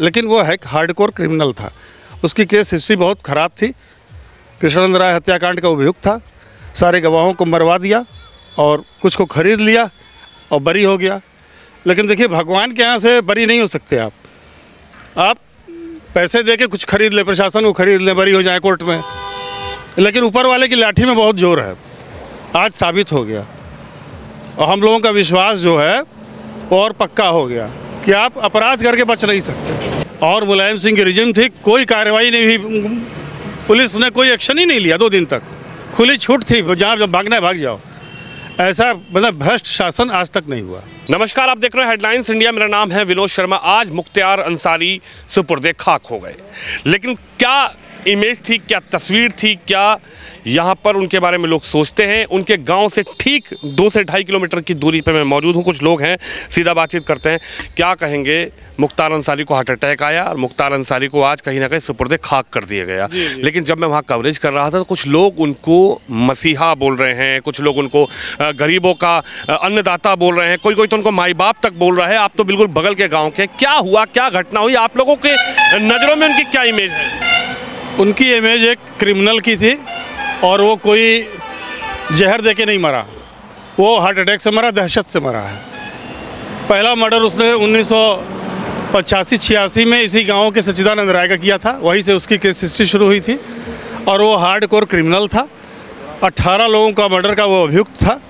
लेकिन वो है हार्डकोर क्रिमिनल था। उसकी केस हिस्ट्री बहुत ख़राब थी। कृष्णानंद राय हत्याकांड का अभियुक्त था। सारे गवाहों को मरवा दिया और कुछ को खरीद लिया और बरी हो गया। लेकिन देखिए, भगवान के यहाँ से बरी नहीं हो सकते आप पैसे दे के कुछ खरीद ले, प्रशासन को खरीद ले, बरी हो जाए कोर्ट में। लेकिन ऊपर वाले की लाठी में बहुत जोर है, आज साबित हो गया। और हम लोगों का विश्वास जो है और पक्का हो गया कि आप अपराध करके बच नहीं सकते। और मुलायम सिंह की रिजिम थी, कोई कार्रवाई नहीं हुई, पुलिस ने कोई एक्शन ही नहीं लिया। 2 दिन तक खुली छूट थी, जहाँ भागना है भाग जाओ। ऐसा मतलब भ्रष्ट शासन आज तक नहीं हुआ। नमस्कार, आप देख रहे हैं हेडलाइंस इंडिया। मेरा नाम है विनोद शर्मा। आज मुख्तार अंसारी सुपुर्दे खाक हो गए, लेकिन क्या इमेज थी, क्या तस्वीर थी, क्या यहाँ पर उनके बारे में लोग सोचते हैं? उनके गांव से ठीक 2 से 2.5 किलोमीटर की दूरी पर मैं मौजूद हूँ। कुछ लोग हैं, सीधा बातचीत करते हैं। क्या कहेंगे? मुख्तार अंसारी को हार्ट अटैक आया और मुख्तार अंसारी को आज कहीं ना कहीं सुपुर्दे खाक कर दिया गया। लेकिन जब मैं वहाँ कवरेज कर रहा था तो कुछ लोग उनको मसीहा बोल रहे हैं, कुछ लोग उनको गरीबों का अन्नदाता बोल रहे हैं, कोई कोई तो उनको माई बाप तक बोल रहा है। आप तो बिल्कुल बगल के गाँव के। क्या हुआ, क्या घटना हुई? आप लोगों के नज़रों में उनकी क्या इमेज है? उनकी इमेज एक क्रिमिनल की थी और वो कोई जहर देके नहीं मरा, वो हार्ट अटैक से मरा, दहशत से मरा है। पहला मर्डर उसने 1985-86 में इसी गांव के सच्चिदानंद राय का किया था। वहीं से उसकी केस हिस्ट्री शुरू हुई थी और वो हार्डकोर क्रिमिनल था। 18 लोगों का मर्डर का वो अभियुक्त था।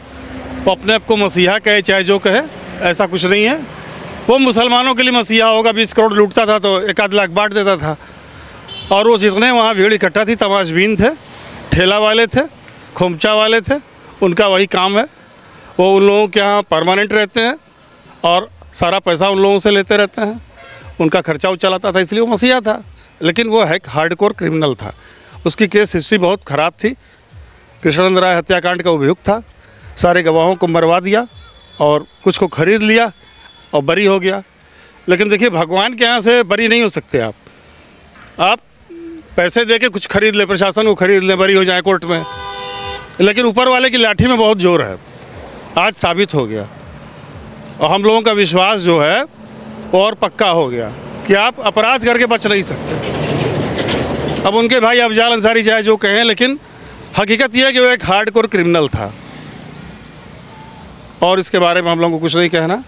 वो अपने आप को मसीहा कहे चाहे जो कहे, ऐसा कुछ नहीं है। वो मुसलमानों के लिए मसीहा होगा। 20 करोड़ लूटता था तो 1-आध लाख बांट देता था। और वो जितने वहाँ भीड़ इकट्ठा थी, तमाशबीन थे, ठेला वाले थे, खोमचा वाले थे, उनका वही काम है। वो उन लोगों के यहाँ परमानेंट रहते हैं और सारा पैसा उन लोगों से लेते रहते हैं। उनका खर्चा वो चलाता था, इसलिए वो मसीहा था। लेकिन वो है हार्डकोर क्रिमिनल था। उसकी केस हिस्ट्री बहुत ख़राब थी। कृष्णानंद राय हत्याकांड का अभियुक्त था। सारे गवाहों को मरवा दिया और कुछ को खरीद लिया और बरी हो गया। लेकिन देखिए, भगवान के यहाँ से बरी नहीं हो सकते आप पैसे दे के कुछ खरीद ले, प्रशासन को खरीद ले, बरी हो जाए कोर्ट में। लेकिन ऊपर वाले की लाठी में बहुत जोर है, आज साबित हो गया। और हम लोगों का विश्वास जो है और पक्का हो गया कि आप अपराध करके बच नहीं सकते। अब उनके भाई अफजाल अंसारी चाहे जो कहें, लेकिन हकीकत यह है कि वो एक हार्डकोर क्रिमिनल था और इसके बारे में हम लोगों को कुछ नहीं कहना।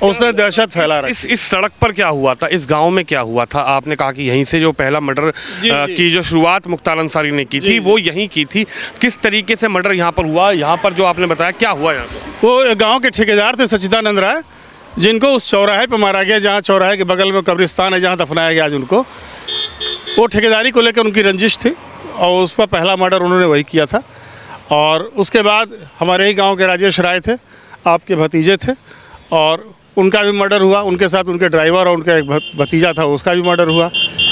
उसने दहशत फैला रखी। इस सड़क पर क्या हुआ था? इस गांव में क्या हुआ था? आपने कहा कि यहीं से जो पहला मर्डर की जो शुरुआत मुख्तार अंसारी ने की थी वो यहीं की थी। किस तरीके से मर्डर यहाँ पर हुआ? यहाँ पर जो आपने बताया, क्या हुआ यहाँ पर? वो गांव के ठेकेदार थे सच्चिदानंद राय, जिनको उस चौराहे पर मारा गया, जहाँ चौराहे के बगल में कब्रिस्तान है, जहाँ दफनाया गया आज उनको। वो ठेकेदारी को लेकर उनकी रंजिश थी और उस पर पहला मर्डर उन्होंने वही किया था। और उसके बाद हमारे ही गाँव के राजेश राय थे, आपके भतीजे थे, और उनका भी मर्डर हुआ। उनके साथ उनके ड्राइवर और उनका एक भतीजा था, उसका भी मर्डर हुआ।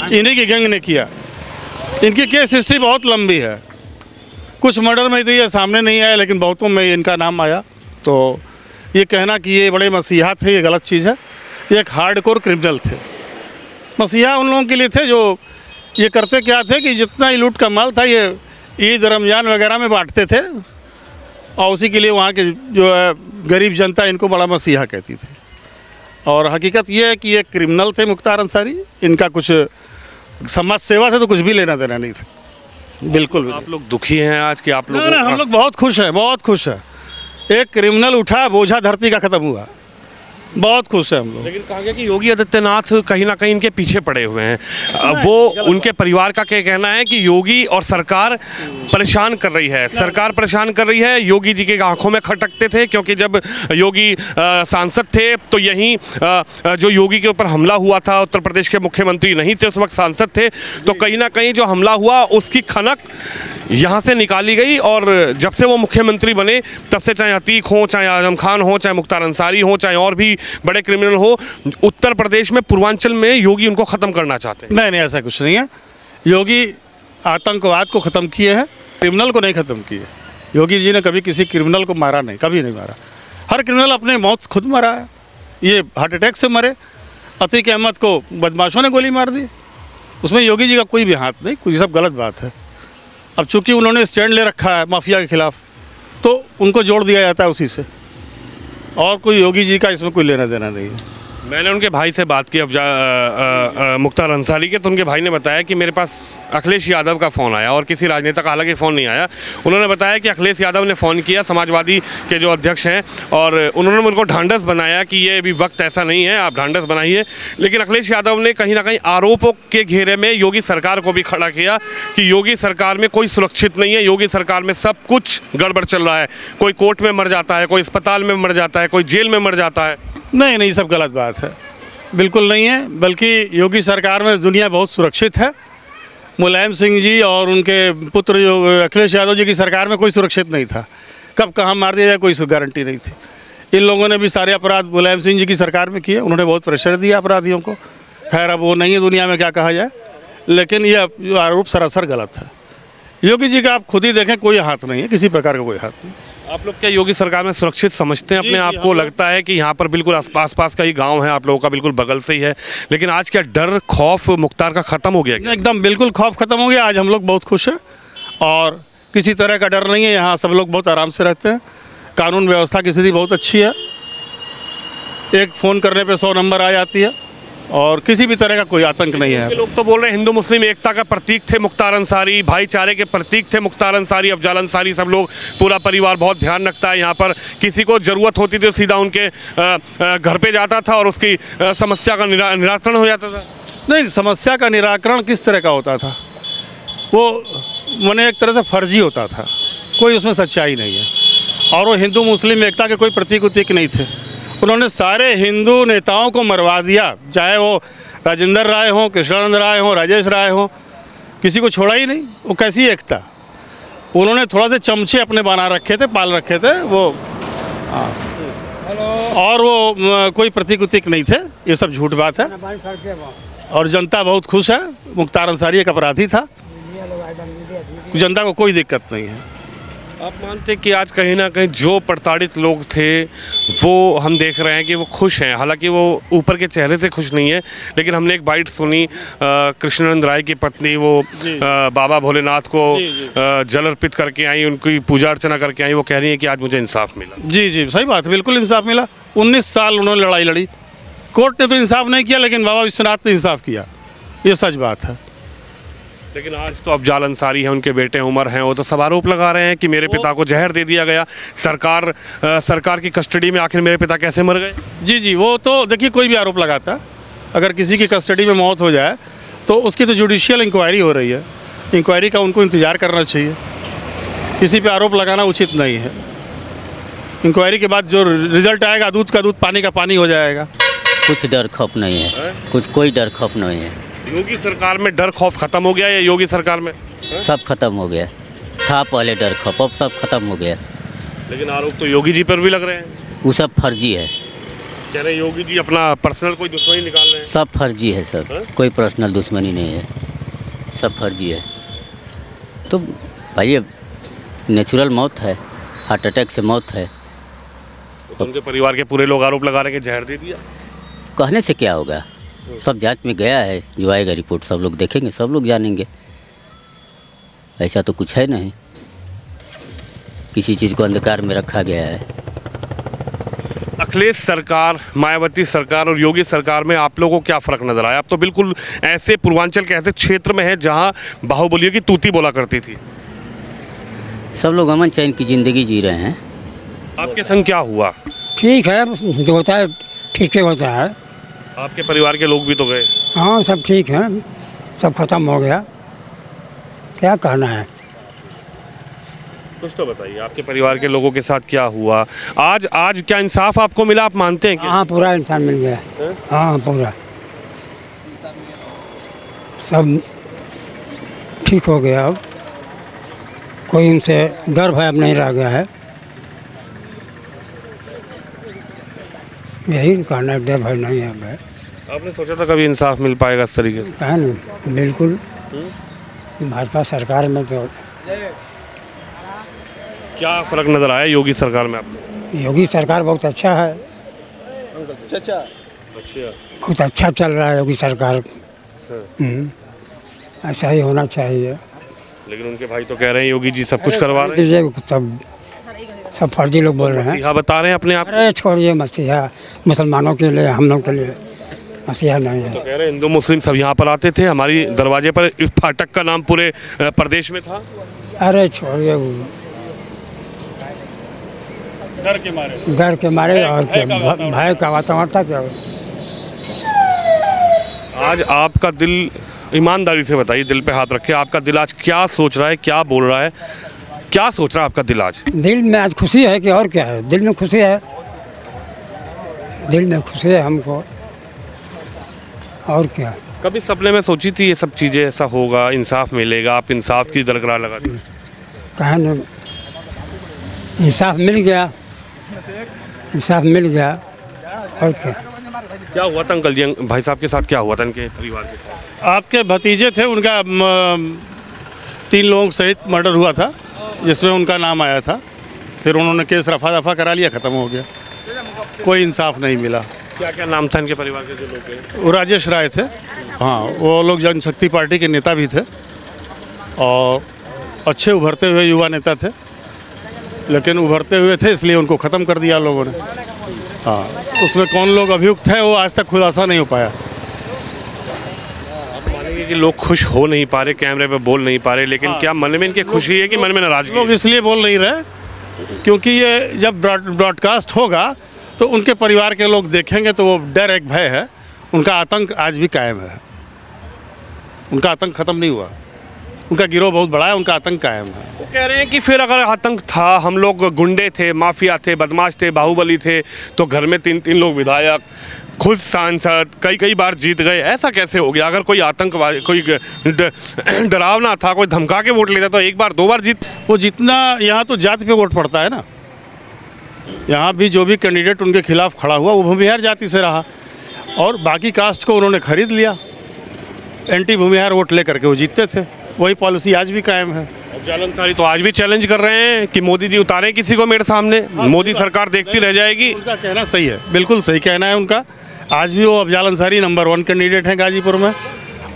इन्हीं की गैंग ने किया। इनकी केस हिस्ट्री बहुत लंबी है। कुछ मर्डर में तो ये सामने नहीं आया, लेकिन बहुतों में इनका नाम आया। तो ये कहना कि ये बड़े मसीहा थे, ये गलत चीज़ है। ये एक हार्डकोर क्रिमिनल थे। मसीहा उन लोगों के लिए थे जो ये करते क्या थे कि जितना ही लूट का माल था ये ईद रमज़ान वगैरह में बांटते थे और उसी के लिए वहाँ के जो है गरीब जनता इनको बड़ा मसीहा कहती थी। और हकीकत ये है कि ये क्रिमिनल थे मुख्तार अंसारी। इनका कुछ समाज सेवा से तो कुछ भी लेना देना नहीं था, बिल्कुल भी। आप लोग दुखी हैं आज कि आप लोग? ना, हम लोग बहुत खुश हैं, बहुत खुश हैं। एक क्रिमिनल उठा, बोझा धरती का ख़त्म हुआ, बहुत खुश है हम लोग। लेकिन कहा गया कि योगी आदित्यनाथ कहीं ना कहीं इनके पीछे पड़े हुए हैं। वो उनके परिवार का क्या कहना है कि योगी और सरकार परेशान कर रही है। सरकार परेशान कर रही है। योगी जी के आंखों में खटकते थे, क्योंकि जब योगी सांसद थे तो यहीं जो योगी के ऊपर हमला हुआ था, उत्तर प्रदेश के मुख्यमंत्री नहीं थे, उस वक्त सांसद थे, तो कहीं ना कहीं जो हमला हुआ उसकी खनक यहाँ से निकाली गई। और जब से वो मुख्यमंत्री बने तब से, चाहे अतीक हो, चाहे आजम खान हो, चाहे मुख्तार अंसारी हो, चाहे और भी बड़े क्रिमिनल हो, उत्तर प्रदेश में, पूर्वांचल में योगी उनको ख़त्म करना चाहते हैं। नहीं, ऐसा कुछ नहीं है। योगी आतंकवाद को ख़त्म किए हैं, क्रिमिनल को नहीं ख़त्म किए। योगी जी ने कभी किसी क्रिमिनल को मारा नहीं, कभी नहीं मारा। हर क्रिमिनल अपने मौत खुद मरा है। ये हार्ट अटैक से मरे। अतीक अहमद को बदमाशों ने गोली मार दी, उसमें योगी जी का कोई भी हाथ नहीं। कुछ सब गलत बात है। अब चूंकि उन्होंने स्टैंड ले रखा है माफिया के खिलाफ, तो उनको जोड़ दिया जाता है उसी से, और कोई योगी जी का इसमें कोई लेना देना नहीं है। मैंने उनके भाई से बात की मुख्तार अंसारी के, तो उनके भाई ने बताया कि मेरे पास अखिलेश यादव का फ़ोन आया और किसी राजनेता का हालांकि फ़ोन नहीं आया। उन्होंने बताया कि अखिलेश यादव ने फ़ोन किया, समाजवादी के जो अध्यक्ष हैं, और उन्होंने मुझको ढांढस बनाया कि ये अभी वक्त ऐसा नहीं है, आप ढांढस बनाइए। लेकिन अखिलेश यादव ने कहीं ना कहीं आरोपों के घेरे में योगी सरकार को भी खड़ा किया कि योगी सरकार में कोई सुरक्षित नहीं है, योगी सरकार में सब कुछ गड़बड़ चल रहा है, कोई कोर्ट में मर जाता है, कोई अस्पताल में मर जाता है, कोई जेल में मर जाता है। नहीं नहीं, सब गलत बात है, बिल्कुल नहीं है। बल्कि योगी सरकार में दुनिया बहुत सुरक्षित है। मुलायम सिंह जी और उनके पुत्र जो अखिलेश यादव जी की सरकार में कोई सुरक्षित नहीं था। कब कहाँ मार दिया जाए कोई गारंटी नहीं थी। इन लोगों ने भी सारे अपराध मुलायम सिंह जी की सरकार में किए, उन्होंने बहुत प्रेशर दिया अपराधियों को। खैर अब वो नहीं है दुनिया में, क्या कहा जाए, लेकिन ये आरोप सरासर गलत है। योगी जी का आप खुद ही देखें, कोई हाथ नहीं है, किसी प्रकार का कोई हाथ नहीं। आप लोग क्या योगी सरकार में सुरक्षित समझते हैं अपने आप को? लगता है कि यहाँ पर बिल्कुल आस-पास का ही गांव है, आप लोगों का बिल्कुल बगल से ही है, लेकिन आज क्या डर खौफ मुख्तार का ख़त्म हो गया क्या? एकदम बिल्कुल खौफ ख़त्म हो गया। आज हम लोग बहुत खुश हैं और किसी तरह का डर नहीं है। यहाँ सब लोग बहुत आराम से रहते हैं। कानून व्यवस्था की स्थिति बहुत अच्छी है। एक फ़ोन करने पे 100 नंबर आ जाती है और किसी भी तरह का कोई आतंक नहीं है। लोग तो बोल रहे हैं हिंदू मुस्लिम एकता का प्रतीक थे मुख्तार अंसारी, भाईचारे के प्रतीक थे मुख्तार अंसारी, अफजाल अंसारी, सब लोग, पूरा परिवार बहुत ध्यान रखता है यहाँ पर। किसी को ज़रूरत होती थी तो सीधा उनके घर पे जाता था और उसकी समस्या का निराकरण हो जाता था। नहीं, समस्या का निराकरण किस तरह का होता था, वो मैंने एक तरह से फर्जी होता था, कोई उसमें सच्चाई नहीं है। और वो हिंदू मुस्लिम एकता के कोई प्रतीक उतीक नहीं थे। उन्होंने सारे हिंदू नेताओं को मरवा दिया, चाहे वो राजेंद्र राय हों, कृष्णानंद राय हों, राजेश राय हों, किसी को छोड़ा ही नहीं। वो कैसी एकता? उन्होंने थोड़ा से चमचे अपने बना रखे थे, पाल रखे थे वो, और वो कोई प्रतीक उतीक नहीं थे। ये सब झूठ बात है और जनता बहुत खुश है। मुख्तार अंसारी एक अपराधी था, जनता को कोई दिक्कत नहीं है। आप मानते हैं कि आज कहीं ना कहीं जो प्रताड़ित लोग थे वो हम देख रहे हैं कि वो खुश हैं, हालांकि वो ऊपर के चेहरे से खुश नहीं है, लेकिन हमने एक बाइट सुनी कृष्णानंद राय की पत्नी, वो बाबा भोलेनाथ को जल अर्पित करके आई, उनकी पूजा अर्चना करके आई, वो कह रही है कि आज मुझे इंसाफ मिला। जी जी, सही बात है, बिल्कुल इंसाफ मिला। 19 साल उन्होंने लड़ाई लड़ी, कोर्ट ने तो इंसाफ नहीं किया, लेकिन बाबा विश्वनाथ ने इंसाफ किया, ये सच बात है। लेकिन आज तो अफजाल अंसारी हैं, उनके बेटे उमर हैं, वो तो सब आरोप लगा रहे हैं कि मेरे पिता को जहर दे दिया गया, सरकार की कस्टडी में आखिर मेरे पिता कैसे मर गए। जी जी, वो तो देखिए, कोई भी आरोप लगाता, अगर किसी की कस्टडी में मौत हो जाए तो उसकी तो जुडिशियल इंक्वायरी हो रही है, इंक्वायरी का उनको इंतज़ार करना चाहिए। किसी पे आरोप लगाना उचित नहीं है। इंक्वायरी के बाद जो रिजल्ट आएगा, दूध का दूध पानी का पानी हो जाएगा। कुछ डर खौफ नहीं है, कोई डर खौफ नहीं है। योगी सरकार में डर खौफ खत्म हो गया या योगी सरकार में? सब खत्म हो गया था, पहले डर खौफ, अब सब खत्म हो गया। लेकिन आरोप तो योगी जी पर भी लग रहे हैं। वो सब फर्जी है। कह रहे योगी जी अपना पर्सनल कोई दुश्मनी निकाल रहे हैं। सब फर्जी है, सब कोई पर्सनल दुश्मनी नहीं है, सब फर्जी है। तो भाई नेचुरल मौत है, हार्ट अटैक से मौत है। तो उनके परिवार के पूरे लोग आरोप लगा रहे हैं कि जहर दे दिया। कहने से क्या होगा, सब जांच में गया है, जो आएगा रिपोर्ट सब लोग देखेंगे, सब लोग जानेंगे। ऐसा तो कुछ है नहीं, किसी चीज़ को अंधकार में रखा गया है। अखिलेश सरकार, मायावती सरकार और योगी सरकार में आप लोगों को क्या फ़र्क नज़र आया? आप तो बिल्कुल ऐसे पूर्वांचल के ऐसे क्षेत्र में है जहां बाहुबलियों की तूती बोला करती थी। सब लोग अमन चैन की ज़िंदगी जी रहे हैं। आपके संग क्या हुआ? ठीक है, जो होता है ठीक ही होता है। आपके परिवार के लोग भी तो गए। हाँ, सब ठीक है, सब खत्म हो गया, क्या कहना है। कुछ तो बताइए, आपके परिवार के लोगों के साथ क्या हुआ? आज क्या इंसाफ आपको मिला, आप मानते हैं क्या? हाँ, पूरा इंसान मिल गया। हाँ, पूरा सब ठीक हो गया। अब कोई उनसे डर भय अब नहीं रह गया है, यही कहना है, डर भय नहीं है अब। आपने सोचा था कभी इंसाफ मिल पाएगा इस तरीके से? कहा नहीं, बिल्कुल। भाजपा सरकार में तो क्या फ़र्क नज़र आया योगी सरकार में आपको? योगी सरकार बहुत अच्छा है, अच्छा, बहुत अच्छा चल रहा है योगी सरकार। ऐसा ही होना चाहिए। लेकिन उनके भाई तो कह रहे हैं योगी जी सब कुछ करवा रहे हैं। सब फर्जी लोग बोल रहे हैं। मसीहा बता रहे हैं अपने आप। अरे छोड़िए, मसीहा मुसलमानों के लिए, हम लोग के लिए मसीहा नहीं है। तो कह रहे हिंदू मुस्लिम सब यहाँ पर आते थे, हमारी दरवाजे पर इस फाटक का नाम पूरे प्रदेश में था। अरे छोड़िए वो डर के मारे डर के मारे और क्या भय का वातावरण था क्या। आज आपका दिल, ईमानदारी से बताइए, दिल पे हाथ रखे, आपका दिल आज क्या सोच रहा है, क्या बोल रहा है, क्या सोच रहा है आपका दिल आज? दिल में आज खुशी है कि और क्या है, दिल में खुशी है, दिल में खुशी है हमको और क्या। कभी सपने में सोची थी ये सब चीज़ें ऐसा होगा, इंसाफ मिलेगा, आप इंसाफ की दरकरार लगा दी? कहा न इंसाफ मिल गया, इंसाफ मिल गया और क्या। क्या हुआ था अंकल जी, भाई साहब के साथ क्या हुआ था, इनके परिवार के साथ? आपके भतीजे थे, उनका 3 लोगों सहित मर्डर हुआ था, जिसमें उनका नाम आया था। फिर उन्होंने केस रफा दफा करा लिया, ख़त्म हो गया, कोई इंसाफ नहीं मिला। क्या क्या नाम था इनके परिवार के जो लोग थे? वो राजेश राय थे, हाँ, वो लोग जनशक्ति पार्टी के नेता भी थे और अच्छे उभरते हुए युवा नेता थे, लेकिन उभरते हुए थे इसलिए उनको ख़त्म कर दिया लोगों ने। हाँ, उसमें कौन लोग अभियुक्त हैं वो आज तक खुलासा नहीं हो पाया। आप मानेंगे कि लोग खुश हो नहीं पा रहे, कैमरे पे बोल नहीं पा रहे, लेकिन क्या मन में इनकी खुशी है कि मन में नाराजगी? लोग इसलिए बोल नहीं रहे क्योंकि ये जब ब्रॉडकास्ट होगा तो उनके परिवार के लोग देखेंगे तो वो डर, एक भय है, उनका आतंक आज भी कायम है, उनका आतंक ख़त्म नहीं हुआ, उनका गिरोह बहुत बड़ा है, उनका आतंक कायम है। वो कह रहे हैं कि फिर अगर आतंक था, हम लोग गुंडे थे, माफिया थे, बदमाश थे, बाहुबली थे, तो घर में 3-3 लोग विधायक, खुद सांसद कई बार जीत गए, ऐसा कैसे हो गया? अगर कोई आतंकवादी, कोई डरावना था, कोई धमका के वोट लेता तो 1 बार 2 बार जीत। वो जितना यहाँ तो जाति पे वोट पड़ता है ना, यहाँ भी जो भी कैंडिडेट उनके खिलाफ खड़ा हुआ वो भूमिहार जाति से रहा और बाकी कास्ट को उन्होंने खरीद लिया, एंटी भूमिहार वोट लेकर के वो जीतते थे। वही पॉलिसी आज भी कायम है। अफजाल अंसारी तो आज भी चैलेंज कर रहे हैं कि मोदी जी उतारें किसी को मेरे सामने, मोदी सरकार देखती रह जाएगी। उनका कहना सही है, बिल्कुल सही कहना है उनका। आज भी वो अफजाल अंसारी नंबर 1 कैंडिडेट हैं गाजीपुर में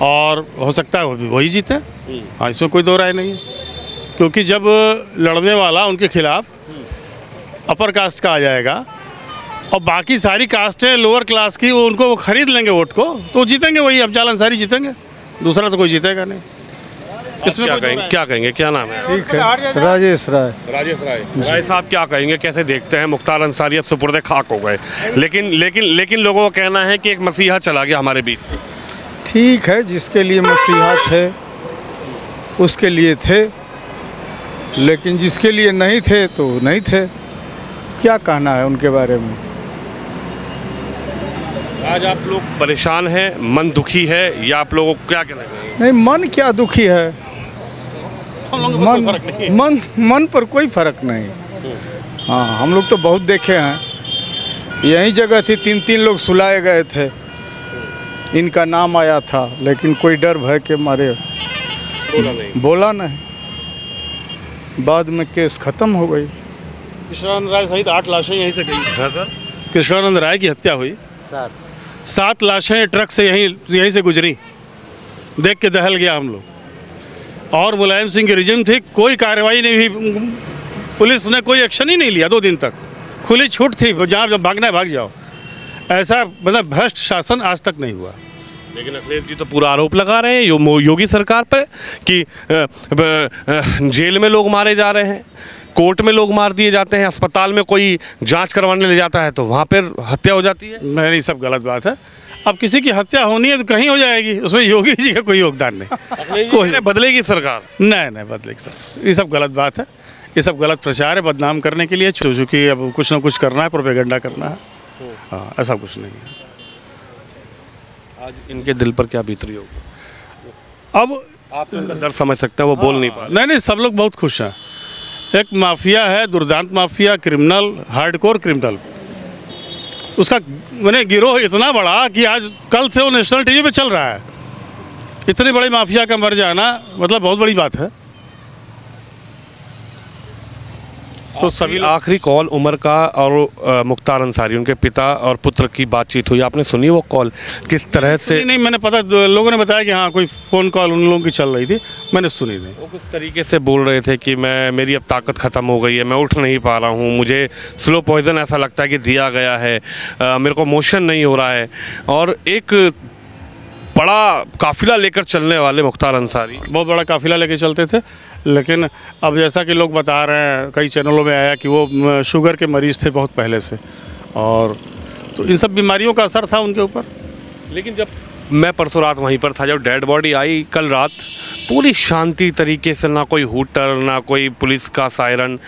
और हो सकता है वो भी वही जीते। हाँ, इसमें कोई दो राय नहीं है, क्योंकि जब लड़ने वाला उनके खिलाफ अपर कास्ट का आ जाएगा और बाकी सारी कास्टें लोअर क्लास की वो खरीद लेंगे वोट को, तो वो जीतेंगे, वही अफजाल अंसारी जीतेंगे, दूसरा तो कोई जीतेगा नहीं। इसमें क्या कहेंगे, क्या नाम है? ठीक है, राजेश राय। राजेश राय साहब क्या कहेंगे, कैसे देखते हैं? मुख्तार अंसारी अब सुपुर्दे खाक हो गए, लेकिन लोगों का कहना है कि एक मसीहा चला गया हमारे बीच। ठीक है, जिसके लिए मसीहा थे उसके लिए थे, लेकिन जिसके लिए नहीं थे तो नहीं थे। क्या कहना है उनके बारे में? आज आप लोग परेशान हैं, मन दुखी है, या आप लोगों को क्या कहना है? नहीं, मन क्या दुखी है, मन पर कोई फर्क नहीं। हाँ, हम लोग तो बहुत देखे हैं, यही जगह थी 3-3 लोग सुलाए गए थे, इनका नाम आया था, लेकिन कोई डर भय के मारे बोला नहीं। बाद में केस खत्म हो गई। कृष्णानंद राय सहित 8 लाशें यहीं से गई। हाँ सर, कृष्णानंद राय की हत्या हुई, 7 लाशें ट्रक से यहीं से गुजरी, देख के दहल गया हम लोग। और मुलायम सिंह की रिजिम थी, कोई कार्रवाई नहीं हुई, पुलिस ने कोई एक्शन ही नहीं लिया 2 दिन तक, खुली छूट थी, जहाँ भागना है भाग जाओ। ऐसा मतलब भ्रष्ट शासन आज तक नहीं हुआ। लेकिन अखिलेश जी तो पूरा आरोप लगा रहे हैं योगी सरकार पर कि जेल में लोग मारे जा रहे हैं, कोर्ट में लोग मार दिए जाते हैं, अस्पताल में कोई जांच करवाने ले जाता है तो वहाँ पर हत्या हो जाती है। नहीं, सब गलत बात है। अब किसी की हत्या होनी है तो कहीं हो जाएगी, उसमें योगी जी का कोई योगदान नहीं। कोई बदलेगी सरकार? नहीं बदलेगी सर, ये सब गलत बात है, ये सब गलत प्रचार है, बदनाम करने के लिए, चूँकि अब कुछ ना कुछ करना है, प्रोपेगेंडा करना है। हाँ, ऐसा कुछ नहीं है। आज इनके दिल पर क्या बीत रही होगी? अब आप तो इनका दर्द समझ सकते हैं, वो बोल नहीं पा रहे। नहीं, सब लोग बहुत खुश हैं। एक माफिया है, दुर्दांत माफिया, क्रिमिनल, हार्डकोर क्रिमिनल, उसका मैंने गिरोह इतना बड़ा कि आज कल से वो नेशनल टीवी पे चल रहा है। इतने बड़े माफिया का मर जाना मतलब बहुत बड़ी बात है। तो सभी लोग आखिरी कॉल उमर का और मुख्तार अंसारी उनके पिता और पुत्र की बातचीत हुई, आपने सुनी वो कॉल किस तरह से? नहीं, मैंने पता, लोगों ने बताया कि हाँ कोई फ़ोन कॉल उन लोगों की चल रही थी, मैंने सुनी नहीं। वो किस तरीके से बोल रहे थे कि मेरी अब ताकत ख़त्म हो गई है, मैं उठ नहीं पा रहा हूँ, मुझे स्लो पॉइजन ऐसा लगता है कि दिया गया है, मेरे को मोशन नहीं हो रहा है। और एक बड़ा काफिला लेकर चलने वाले मुख्तार अंसारी, बहुत बड़ा काफिला लेके चलते थे, लेकिन अब जैसा कि लोग बता रहे हैं, कई चैनलों में आया कि वो शुगर के मरीज़ थे बहुत पहले से, और तो इन सब बीमारियों का असर था उनके ऊपर। लेकिन जब मैं परसों रात वहीं पर था, जब डेड बॉडी आई कल रात, पूरी शांति तरीके से, ना कोई हूटर ना कोई पुलिस का सायरन,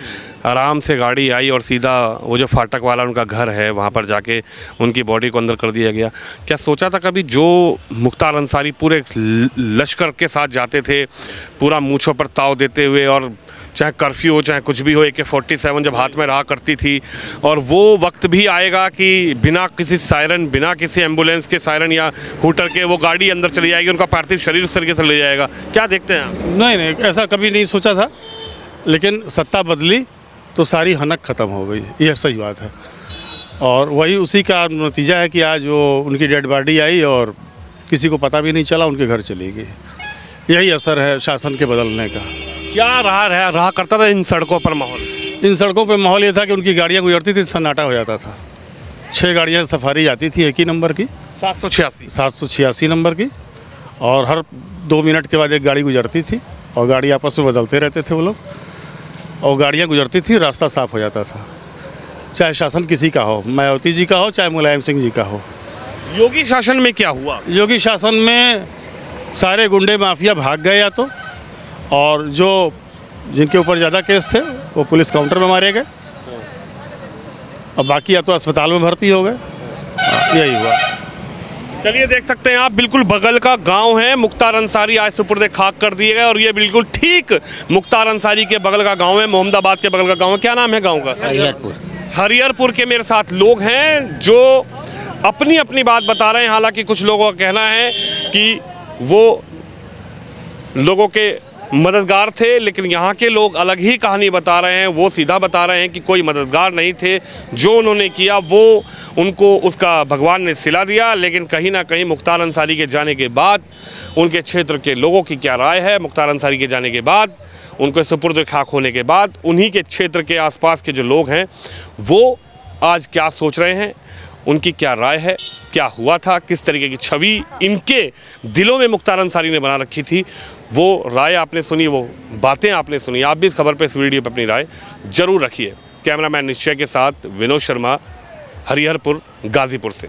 आराम से गाड़ी आई और सीधा वो जो फाटक वाला उनका घर है वहाँ पर जाके उनकी बॉडी को अंदर कर दिया गया। क्या सोचा था कभी, जो मुख्तार अंसारी पूरे लश्कर के साथ जाते थे, पूरा मूँछों पर ताव देते हुए, और चाहे कर्फ्यू हो चाहे कुछ भी हो, AK-47 जब हाथ में रहा करती थी, और वो वक्त भी आएगा कि बिना किसी सायरन, बिना किसी एम्बुलेंस के सायरन या हूटर के वो गाड़ी अंदर चली जाएगी, उनका पार्थिव शरीर उस तरीके से ले जाएगा? क्या देखते हैं आप? नहीं, ऐसा कभी नहीं सोचा था, लेकिन सत्ता बदली तो सारी हनक ख़त्म हो गई, यह सही बात है। और वही उसी का नतीजा है कि आज वो उनकी डेड बॉडी आई और किसी को पता भी नहीं चला, उनके घर चली गई। यही असर है शासन के बदलने का। क्या रहा करता था इन सड़कों पर माहौल? इन सड़कों पे माहौल ये था कि उनकी गाड़ियाँ गुजरती थी, सन्नाटा हो जाता था। 6 गाड़ियाँ सफारी जाती थी एक ही नंबर की, 786 नंबर की, और हर 2 मिनट के बाद एक गाड़ी गुजरती थी, और गाड़ी आपस में बदलते रहते थे वो लोग, और गाड़ियाँ गुजरती थी, रास्ता साफ हो जाता था। चाहे शासन किसी का हो, मायावती जी का हो चाहे मुलायम सिंह जी का हो। योगी शासन में क्या हुआ? योगी शासन में सारे गुंडे माफिया भाग गए या तो, और जो जिनके ऊपर ज़्यादा केस थे वो पुलिस काउंटर में मारे गए, और बाकी या तो अस्पताल में भर्ती हो गए। यही हुआ। चलिए देख सकते हैं आप, बिल्कुल बगल का गांव है। मुख्तार अंसारी आज सुपुर्द खाक कर दिए गए, और ये बिल्कुल ठीक मुख्तार अंसारी के बगल का गांव है, मोहम्मदाबाद के बगल का गांव है। क्या नाम है गांव का? हरिहरपुर। हरिहरपुर के मेरे साथ लोग हैं जो अपनी अपनी बात बता रहे हैं। हालांकि कुछ लोगों का कहना है कि वो लोगों के मददगार थे, लेकिन यहाँ के लोग अलग ही कहानी बता रहे हैं। वो सीधा बता रहे हैं कि कोई मददगार नहीं थे, जो उन्होंने किया वो उनको उसका भगवान ने सिला दिया। लेकिन कहीं ना कहीं मुख्तार अंसारी के जाने के बाद उनके क्षेत्र के लोगों की क्या राय है, मुख्तार अंसारी के जाने के बाद, उनको सुपुर्द खाक होने के बाद, उन्हीं के क्षेत्र के आसपास के जो लोग हैं वो आज क्या सोच रहे हैं, उनकी क्या राय है, क्या हुआ था, किस तरीके की छवि इनके दिलों में मुख्तार अंसारी ने बना रखी थी, वो राय आपने सुनी, वो बातें आपने सुनी। आप भी इस खबर पे, इस वीडियो पे अपनी राय जरूर रखिए। कैमरामैन निश्चय के साथ विनोद शर्मा, हरिहरपुर, गाजीपुर से।